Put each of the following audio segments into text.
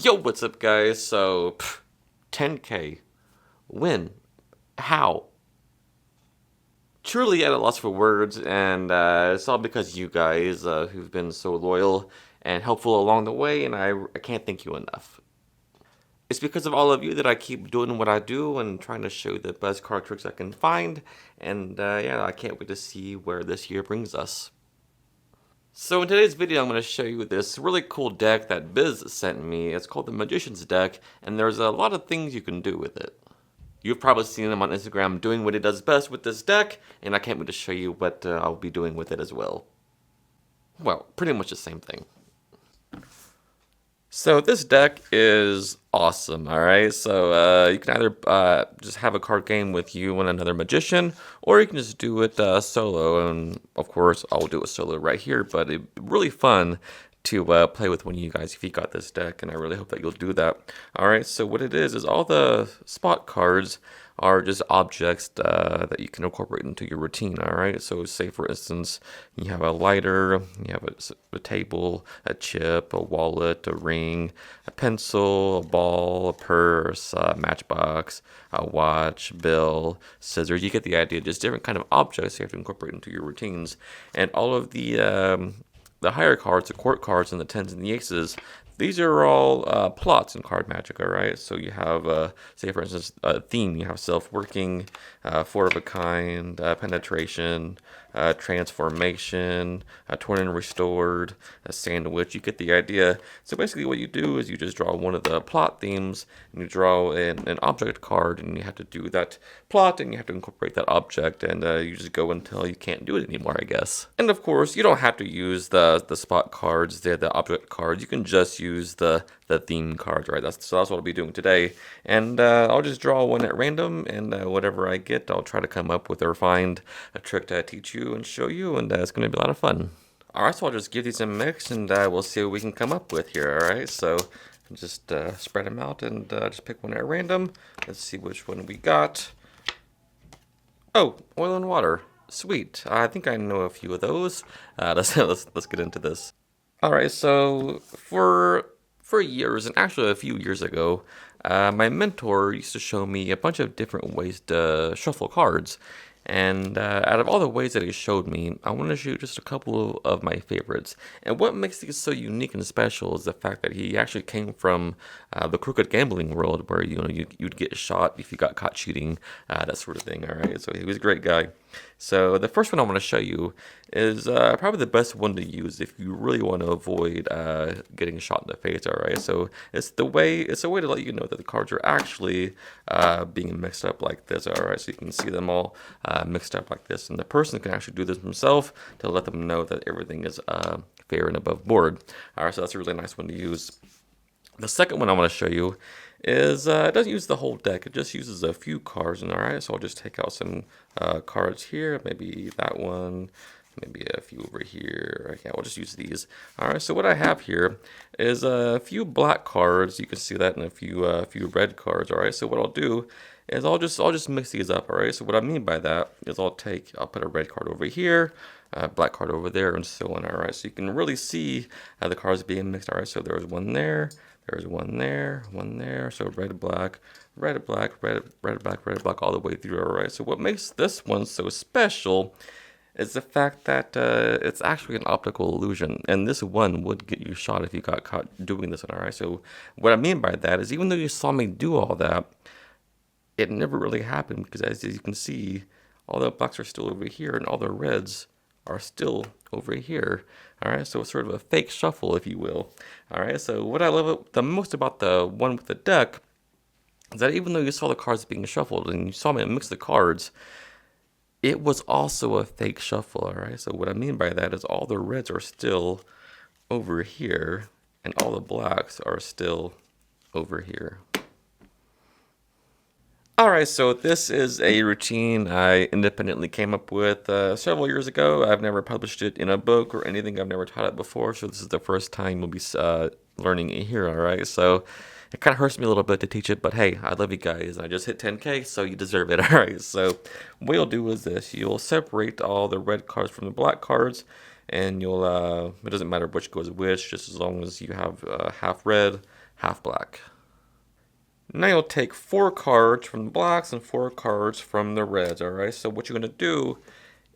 Yo, what's up, guys? So, 10K. When? How? Truly at a loss for words, and it's all because you guys who've been so loyal and helpful along the way, and I can't thank you enough. It's because of all of you that I keep doing what I do and trying to show the best card tricks I can find, and yeah, I can't wait to see where this year brings us. So in today's video, I'm going to show you this really cool deck that Biz sent me. It's called the Magician's Deck, and there's a lot of things you can do with it. You've probably seen him on Instagram doing what he does best with this deck, and I can't wait to show you what I'll be doing with it as well. Well, pretty much the same thing. So this deck is awesome, alright? So you can either just have a card game with you and another magician, or you can just do it solo, and of course I'll do it solo right here, but it's really fun to play with one of you guys if you got this deck, and I really hope that you'll do that. Alright, so what it is all the spot cards are just objects that you can incorporate into your routine, alright? So say for instance, you have a lighter, you have a table, a chip, a wallet, a ring, a pencil, a ball, a purse, a matchbox, a watch, bill, scissors. You get the idea, just different kind of objects you have to incorporate into your routines. And all of the higher cards, the court cards, and the tens and the aces, these are all plots in card magic, all right? So you have, say for instance, a theme. You have self-working, four of a kind, penetration, transformation, torn and restored, a sandwich. You get the idea. So basically what you do is you just draw one of the plot themes, and you draw an object card, and you have to do that plot, and you have to incorporate that object, and you just go until you can't do it anymore, I guess. And of course, you don't have to use the spot cards, the object cards. You can just use the theme cards, right? So that's what I'll be doing today. And I'll just draw one at random, and whatever I get, I'll try to come up with or find a trick to teach you and show you, and it's going to be a lot of fun. Alright, so I'll just give these a mix, and we'll see what we can come up with here, alright? So just spread them out, and just pick one at random. Let's see which one we got. Oh, oil and water. Sweet. I think I know a few of those. Let's get into this. Alright, so for years, and actually a few years ago, my mentor used to show me a bunch of different ways to shuffle cards. And out of all the ways that he showed me, I want to show just a couple of my favorites. And what makes these so unique and special is the fact that he actually came from the crooked gambling world, where you'd get shot if you got caught cheating, that sort of thing. All right, so he was a great guy. So the first one I want to show you is probably the best one to use if you really want to avoid getting shot in the face. All right, so it's a way to let you know that the cards are actually being mixed up like this. All right, so you can see them all mixed up like this, and the person can actually do this himself to let them know that everything is fair and above board. All right, so that's a really nice one to use. The second one I want to show you is it doesn't use the whole deck. It just uses a few cards. And all right, so I'll just take out some cards here. Maybe that one, maybe a few over here. Yeah, we'll just use these. All right, so what I have here is a few black cards. You can see that in a few red cards. All right, so what I'll do is I'll just mix these up. All right, so what I mean by that is I'll put a red card over here, black card over there, and so on. All right, so you can really see the cards being mixed. All right, so there's one there. There's one there, so red, black, red, black, red, black, red, black, all the way through, all right? So what makes this one so special is the fact that it's actually an optical illusion, and this one would get you shot if you got caught doing this, all right? So what I mean by that is even though you saw me do all that, it never really happened, because as you can see, all the blacks are still over here, and all the reds are still over here. All right, so it's sort of a fake shuffle, if you will. All right, so what I love the most about the one with the deck is that even though you saw the cards being shuffled and you saw me mix the cards, it was also a fake shuffle. All right, so what I mean by that is all the reds are still over here and all the blacks are still over here. Alright, so this is a routine I independently came up with several years ago. I've never published it in a book or anything. I've never taught it before, so this is the first time you'll be learning it here, alright? So it kind of hurts me a little bit to teach it, but hey, I love you guys. I just hit 10K, so you deserve it, alright? So what you'll do is this. You'll separate all the red cards from the black cards, and you'll, it doesn't matter which goes which, just as long as you have half red, half black. Now you'll take 4 cards from the blacks and 4 cards from the reds, alright? So what you're going to do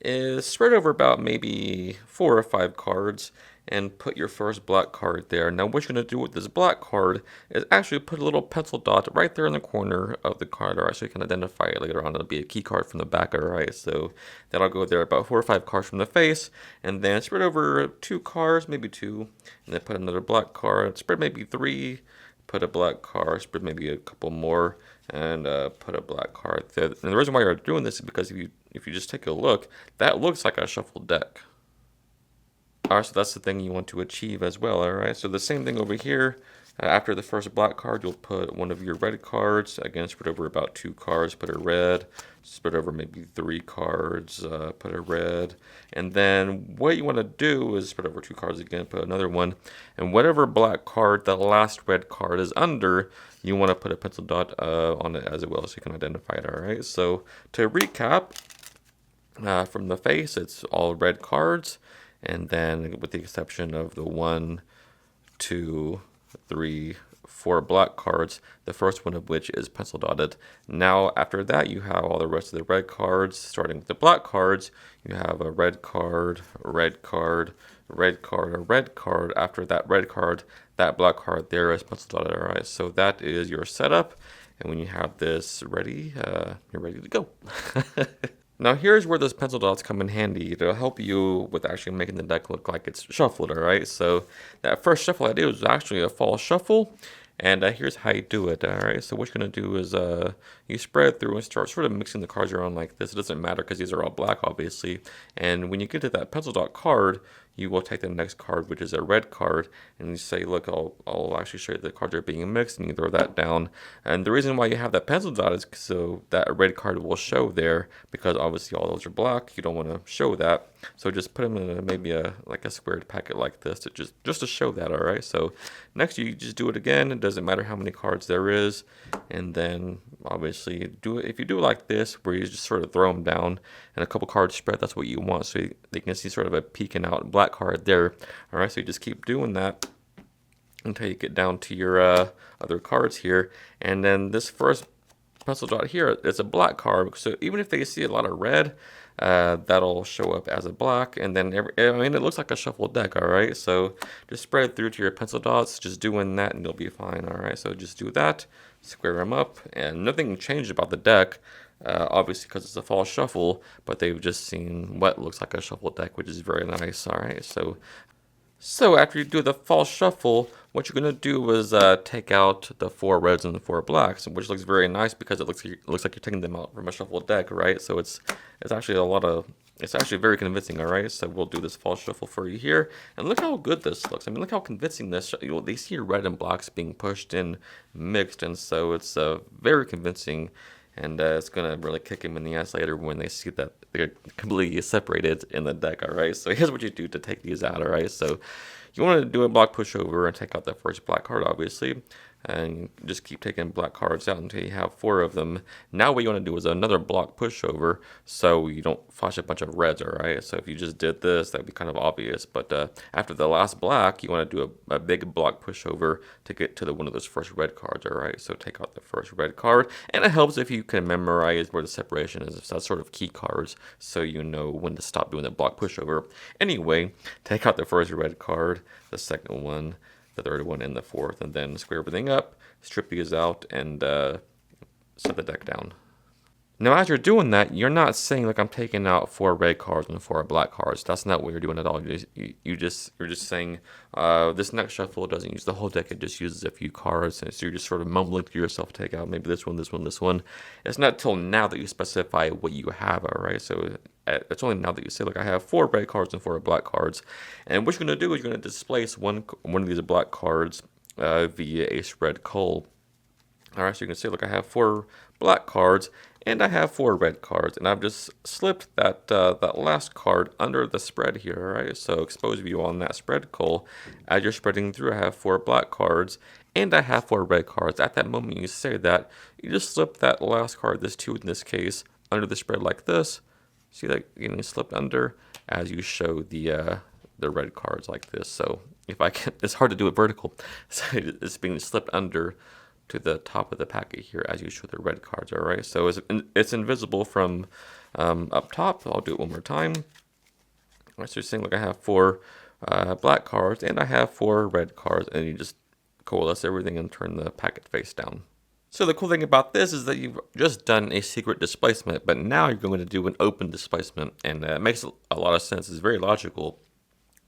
is spread over about maybe 4 or 5 cards and put your first black card there. Now what you're going to do with this black card is actually put a little pencil dot right there in the corner of the card, alright? So you can identify it later on. It'll be a key card from the back, alright? So that'll go there about 4 or 5 cards from the face, and then spread over 2 cards, maybe 2, and then put another black card, spread maybe 3, put a black card, spread maybe a couple more, and put a black card there. And the reason why you're doing this is because if you just take a look, that looks like a shuffled deck. Alright, so that's the thing you want to achieve as well, alright? So the same thing over here. After the first black card, you'll put one of your red cards. Again, spread over about 2 cards, put a red. Spread over maybe 3 cards, put a red. And then what you want to do is spread over 2 cards again, put another one. And whatever black card the last red card is under, you want to put a pencil dot on it as well so you can identify it, alright? So to recap, from the face, it's all red cards. And then with the exception of the 1, 2, 3, 4 black cards, the first one of which is pencil dotted. Now after that you have all the rest of the red cards. Starting with the black cards, you have a red card, a red card, a red card, a red card. After that red card, that black card there is pencil dotted, alright? So that is your setup, and when you have this ready, you're ready to go. Now here's where those pencil dots come in handy. It'll help you with actually making the deck look like it's shuffled, alright? So that first shuffle I did was actually a false shuffle, and here's how you do it, alright? So what you're going to do is you spread through and start sort of mixing the cards around like this. It doesn't matter because these are all black, obviously. And when you get to that pencil dot card, you will take the next card, which is a red card, and you say, look, I'll actually show you the cards are being mixed, and you throw that down. And the reason why you have that pencil dot is so that a red card will show there, because obviously all those are black. You don't want to show that. So just put them in maybe like a squared packet like this, to just to show that, alright? So next you just do it again. It doesn't matter how many cards there is. And then obviously if you do it like this, where you just sort of throw them down and a couple cards spread, that's what you want. So they can see sort of a peeking out black card there. Alright, so you just keep doing that until you get down to your other cards here. And then this first pencil dot here is a black card. So even if they see a lot of red, that'll show up as a black. And then it looks like a shuffled deck, alright? So just spread it through to your pencil dots, just doing that, and you'll be fine, alright? So just do that, square them up, and nothing changed about the deck. Obviously because it's a false shuffle, but they've just seen what looks like a shuffle deck, which is very nice, alright? So after you do the false shuffle, what you're going to do is take out the 4 reds and the 4 blacks, which looks very nice because it looks like you're taking them out from a shuffled deck, right? So it's actually it's actually very convincing, alright? So we'll do this false shuffle for you here, and look how good this looks. I mean, look how convincing this, they see red and blacks being pushed in, mixed, and so it's very convincing. And it's going to really kick him in the ass later when they see that they're completely separated in the deck, alright? So here's what you do to take these out, alright? So you want to do a block pushover and take out the first black card, obviously. And just keep taking black cards out until you have 4 of them. Now what you want to do is another block pushover so you don't flash a bunch of reds, alright? So if you just did this, that would be kind of obvious. But after the last black, you want to do a big block pushover to get to one of those first red cards, alright? So take out the first red card. And it helps if you can memorize where the separation is. That's sort of key cards so you know when to stop doing the block pushover. Anyway, take out the first red card, the second one, the third one, and the fourth, and then square everything up, strip these out, and set the deck down. Now as you're doing that, you're not saying like I'm taking out 4 red cards and 4 black cards. That's not what you're doing at all. You're just saying this next shuffle doesn't use the whole deck, it just uses a few cards, and so you're just sort of mumbling to yourself, take out maybe this one, this one, this one. It's not till now that you specify what you have, alright? So it's only now that you say, look, I have 4 red cards and 4 black cards. And what you're going to do is you're going to displace one of these black cards via a spread cull. Alright, so you can say, look, I have 4 black cards and I have 4 red cards, and I've just slipped that last card under the spread here, alright? So expose view on that spread cull. As you're spreading through, I have 4 black cards and I have 4 red cards. At that moment you say that, you just slip that last card, this 2 in this case, under the spread like this. See that getting slipped under as you show the the red cards like this. So if I can, it's hard to do it vertical. So it's being slipped under to the top of the packet here as you show the red cards, all right? So it's invisible from up top. I'll do it one more time. All right, so you're seeing like I have 4 black cards and I have 4 red cards, and you just coalesce everything and turn the packet face down. So the cool thing about this is that you've just done a secret displacement, but now you're going to do an open displacement, and it makes a lot of sense. It's very logical.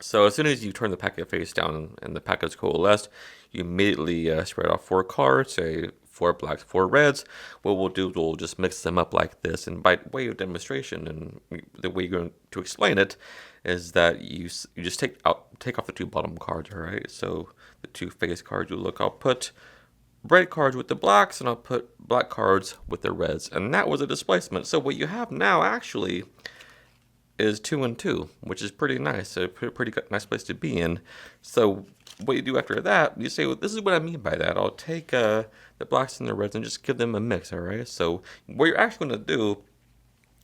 So as soon as you turn the packet face down and the packet's coalesced, you immediately spread off 4 cards, say 4 blacks, 4 reds. What we'll do is we'll just mix them up like this, and by way of demonstration, and the way you're going to explain it is that you just take off the 2 bottom cards, all right? So the 2 face cards, I'll put red cards with the blacks, and I'll put black cards with the reds, and that was a displacement. So what you have now actually is 2 and 2, which is pretty nice. A pretty nice place to be in. So what you do after that, you say, well, this is what I mean by that. I'll take the blacks and the reds and just give them a mix, all right? So what you're actually going to do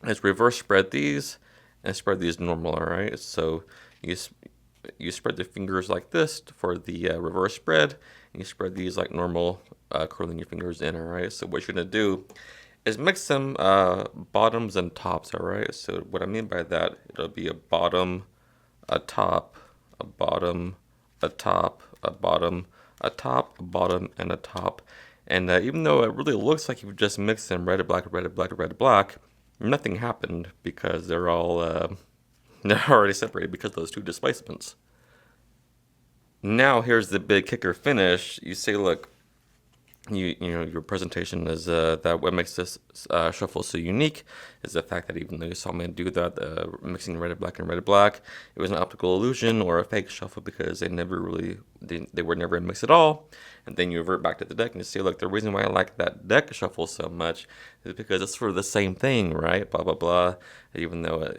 is reverse spread these and spread these normal, all right? So you spread the fingers like this for the reverse spread, and you spread these like normal, curling your fingers in, all right? So what you're going to do is mix them bottoms and tops, all right? So what I mean by that, it'll be a bottom, a top, a bottom, a top, a bottom, a top, a bottom, and a top. And even though it really looks like you've just mixed them red, black, red, black, red, black, nothing happened because they're all they're already separated because of those 2 displacements. Now here's the big kicker finish. You say, look, you know your presentation is that what makes this shuffle so unique is the fact that even though you saw me do that, mixing red and black, it was an optical illusion or a fake shuffle because they were never in mix at all. And then you revert back to the deck and you say, look, the reason why I like that deck shuffle so much is because it's for the same thing, right? Blah blah blah. Even though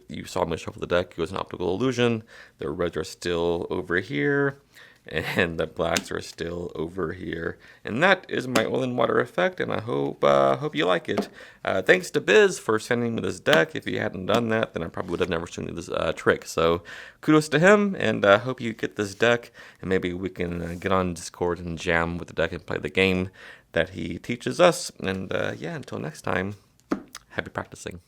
you saw me shuffle the deck, it was an optical illusion. The reds are still over here, and the blacks are still over here. And that is my oil and water effect, and I hope you like it. Thanks to Biz for sending me this deck. If he hadn't done that, then I probably would have never shown you this trick. So kudos to him, and I hope you get this deck, and maybe we can get on Discord and jam with the deck and play the game that he teaches us. And yeah, until next time, happy practicing.